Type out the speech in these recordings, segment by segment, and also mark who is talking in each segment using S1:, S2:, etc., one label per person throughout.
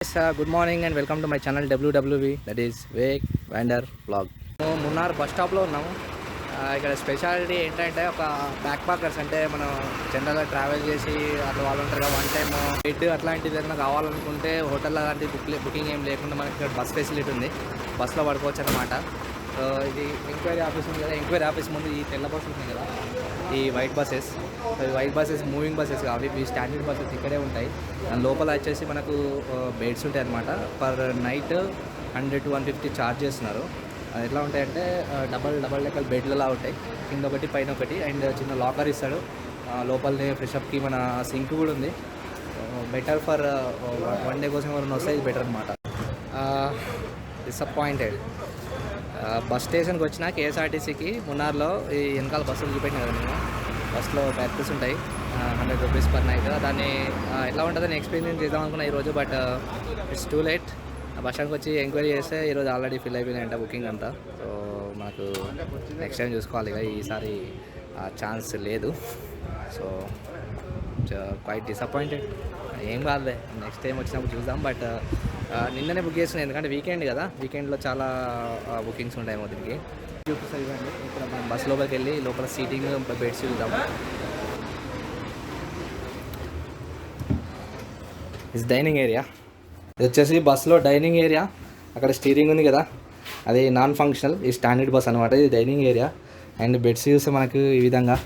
S1: Yes, good morning and welcome to my channel WWV, that is Wake Wander Vlog. Munnar bus స్టాప్లో ఉన్నాము. ఇక్కడ speciality ఏంటంటే ఒక back పాకర్స్ అంటే మనం జనరల్గా ట్రావెల్ చేసి అట్లా వాళ్ళు ఉంటారు కదా, వన్ టైమ్ బెడ్ అట్లాంటిది ఏదైనా కావాలనుకుంటే హోటల్ అలాంటి బుకింగ్ ఏం లేకుండా మనకి ఇక్కడ బస్ ఫెసిలిటీ ఉంది. బస్సులో పడుకోవచ్చు అనమాట. సో ఇది ఎంక్వైరీ ఆఫీస్ ఉంది కదా, ఎంక్వైరీ ఆఫీస్ ముందు ఈ తెల్ల బస్సులు ఉన్నాయి కదా, ఈ వైట్ బస్సెస్. సో ఈ వైట్ బస్సెస్ మూవింగ్ బస్సెస్ కావాలి. ఈ స్టాండర్డ్ బస్సెస్ ఇక్కడే ఉంటాయి. దాని లోపల వచ్చేసి మనకు బెడ్స్ ఉంటాయి అనమాట. పర్ నైట్ 100 to 150 ఛార్జ్ చేస్తున్నారు. అది ఎట్లా ఉంటాయంటే డబల్ లెక్కల బెడ్లలా ఉంటాయి, కింద ఒకటి పైన ఒకటి, అండ్ చిన్న లాకర్ ఇస్తాడు. లోపలనే ఫ్రెషప్కి మన సింక్ కూడా ఉంది. బెటర్ ఫర్ వన్ డే కోసం ఎవరైనా వస్తే ఇది బెటర్ అనమాట. డిసప్పాయింటెడ్. బస్ స్టేషన్కి వచ్చిన KSRTCకి మున్నార్లో ఈ వెనకాల బస్సులు చూపెట్టినా కదా నేను. బస్సులో బ్యాచెస్ ఉంటాయి, 100 రూపీస్ పర్ నైట్. దాన్ని ఎట్లా ఉంటుందని ఎక్స్పీరియన్స్ చేద్దాం అనుకున్నా ఈరోజు, but it's too late. Bus స్టాండ్కి వచ్చి ఎంక్వైరీ చేస్తే ఈరోజు ఆల్రెడీ ఫిల్ అయిపోయినాయంట బుకింగ్ అంతా. సో మనకు నెక్స్ట్ టైం చూసుకోవాలి ఇక, ఈసారి ఛాన్స్ లేదు. So quite disappointed. ఏం కాదులే, నెక్స్ట్ టైం వచ్చినప్పుడు చూద్దాం. బట్ నిన్ననే బుక్ చేస్తున్నాయి, ఎందుకంటే వీకెండ్ కదా, వీకెండ్లో చాలా బుకింగ్స్ ఉంటాయి దీనికి. చూపిస్తాయి ఇవ్వండి. ఇక్కడ మనం బస్ లోపలికి వెళ్ళి లోపల సీటింగ్ బెడ్స్ చూద్దాం. ఇది డైనింగ్ ఏరియా. ఇది వచ్చేసి బస్సులో డైనింగ్ ఏరియా. అక్కడ స్టీరింగ్ ఉంది కదా, అది నాన్ ఫంక్షనల్. ఈ స్టాండర్డ్ బస్ అనమాట. ఇది డైనింగ్ ఏరియా. అండ్ బెడ్స్ చూస్తే మనకు ఈ విధంగా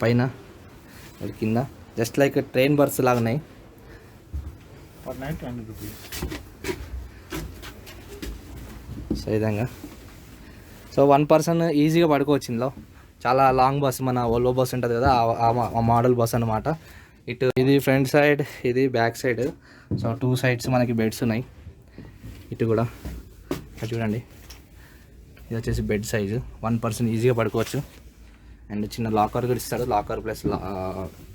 S1: పైన కింద జస్ట్ లైక్ ట్రైన్ బర్త్స్ లాగా ఉన్నాయి.
S2: Per night 100 rupees.
S1: సో ఈ విధంగా. సో వన్ పర్సన్ ఈజీగా పడుకోవచ్చు ఇందులో. చాలా లాంగ్ బస్, మన ఓల్వో బస్ ఉంటుంది కదా, ఆ మోడల్ బస్ అనమాట. ఇటు ఇది ఫ్రంట్ సైడ్, ఇది బ్యాక్ సైడ్. సో 2 సైడ్స్ మనకి బెడ్స్ ఉన్నాయి. ఇటు కూడా అది చూడండి, ఇది వచ్చేసి బెడ్ సైజు. వన్ పర్సన్ ఈజీగా పడుకోవచ్చు. అండ్ చిన్న లాకర్ కూడా ఇస్తాడు, లాకర్ ప్లస్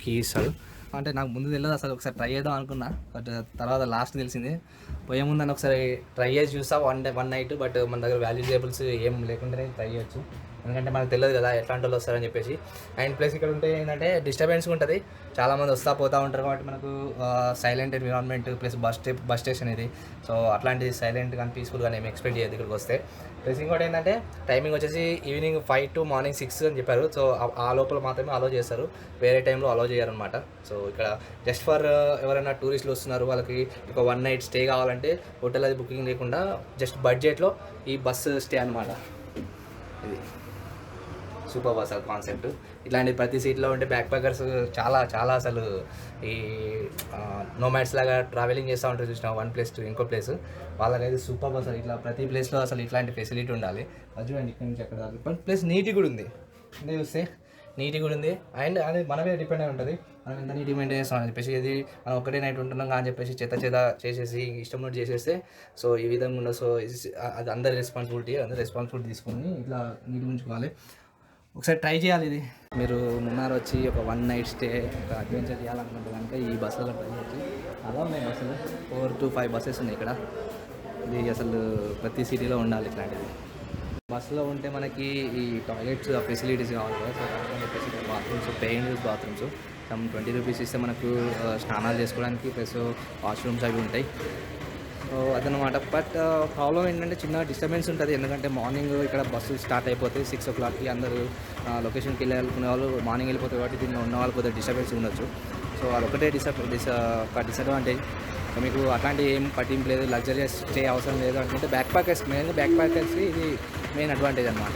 S1: కీ ఇస్తాడు. అంటే నాకు ముందు తెలియదు అసలు, ఒకసారి ట్రై చేద్దాం అనుకున్నా, బట్ తర్వాత లాస్ట్ తెలిసింది. పోయే ముందు అని ఒకసారి ట్రై చేసి చూస్తా వన్ నైట్. బట్ మన దగ్గర వాల్యుయేబుల్స్ ఏం లేకుండానే ట్రై చేయొచ్చు, ఎందుకంటే మనకు తెలియదు కదా ఎట్లాంటి వాళ్ళు వస్తారని చెప్పేసి. అండ్ ప్లస్ ఇక్కడ ఉంటే ఏంటంటే డిస్టర్బెన్స్ ఉంటుంది, చాలామంది వస్తూ పోతూ ఉంటారు కాబట్టి మనకు silent environment plus bus station ఇది. సో అట్లాంటి సైలెంట్ కానీ పీస్ఫుల్ కానీ ఏమి ఎక్స్పెక్ట్ చేయదు ఇక్కడికి వస్తే. ప్లస్ ఇంకోటి ఏంటంటే టైమింగ్ వచ్చేసి ఈవినింగ్ 5 to మార్నింగ్ 6 అని చెప్పారు. సో ఆ లోపల మాత్రమే అలో చేస్తారు, వేరే టైంలో అలో చేయరనమాట. సో ఇక్కడ జస్ట్ ఫర్ ఎవరైనా టూరిస్టులు వస్తున్నారు, వాళ్ళకి ఒక వన్ నైట్ స్టే కావాలంటే హోటల్ అది బుకింగ్ లేకుండా జస్ట్ బడ్జెట్లో ఈ బస్సు స్టే అనమాట. ఇది సూపర్ బస్ కాన్సెప్ట్. ఇట్లాంటి ప్రతి సీట్లో ఉంటే బ్యాక్ ప్యాకర్స్ చాలా అసలు ఈ నోమాడ్స్ లాగా ట్రావెలింగ్ చేస్తూ ఉంటారు చూసినా, వన్ ప్లేస్ టు ఇంకో ప్లేస్. వాళ్ళకైతే సూపర్ బస్. ఇట్లా ప్రతి ప్లేస్లో అసలు ఇట్లాంటి ఫెసిలిటీ ఉండాలి. అది చూడండి, ఇక్కడ నుంచి అక్కడ ప్లస్ నీట్గా కూడా ఉంది. అంటే చూస్తే నీట్గా కూడా ఉంది. అండ్ అది మన మీద డిపెండ్ అయి ఉంటుంది, మనం ఎంత నీట్గా మెయింటైన్ చేస్తాం అని చెప్పేసి. ఇది మనం ఒకటే నైట్ ఉంటున్నాం అని చెప్పేసి చెత్త చేసేసి ఇష్టం నోట్ చేసేస్తే సో ఈ విధంగా ఉండదు. సో అది అందరి రెస్పాన్సిబిలిటీ తీసుకొని ఇట్లా నీట్గా ఉంచుకోవాలి. ఒకసారి ట్రై చేయాలి ఇది. మీరు మున్నార్ వచ్చి ఒక వన్ నైట్ స్టే, ఒక అడ్వెంచర్ చేయాలనుకుంటే కనుక ఈ బస్సులో ట్రై చేయొచ్చు. అలా ఉన్నాయి బస్సులు, 4 to 5 బస్సెస్ ఉన్నాయి ఇక్కడ. ఇది అసలు ప్రతి సిటీలో ఉండాలి ఇట్లాంటిది. బస్సులో ఉంటే మనకి ఈ టాయిలెట్స్ ఫెసిలిటీస్ కావాలి కదా. సో దాంట్లో చెప్పేసి bathrooms, pain use bathrooms, 20 rupees ఇస్తే మనకు స్నానాలు చేసుకోవడానికి ప్లస్ వాష్రూమ్స్ అవి ఉంటాయి. సో అదనమాట. బట్ ప్రాబ్లం ఏంటంటే చిన్న డిస్టర్బెన్స్ ఉంటుంది, ఎందుకంటే మార్నింగ్ ఇక్కడ బస్సు స్టార్ట్ అయిపోతాయి 6 o'clockకి. అందరూ లొకేషన్కి వెళ్ళాలనుకునే వాళ్ళు మార్నింగ్ వెళ్ళిపోతారు కాబట్టి దీనిలో ఉన్న వాళ్ళు కొద్దిగా డిస్టర్బెన్స్ ఉండొచ్చు. సో అదొకటే డిసడ్వాంటేజ్. మీకు అట్లాంటి ఏం పట్టింపు లేదు, లగ్జరీస్ స్టే అవసరం లేదు అనుకుంటే మెయిన్గా బ్యాక్ ప్యాకర్స్కి ఇది మెయిన్ అడ్వాంటేజ్ అనమాట.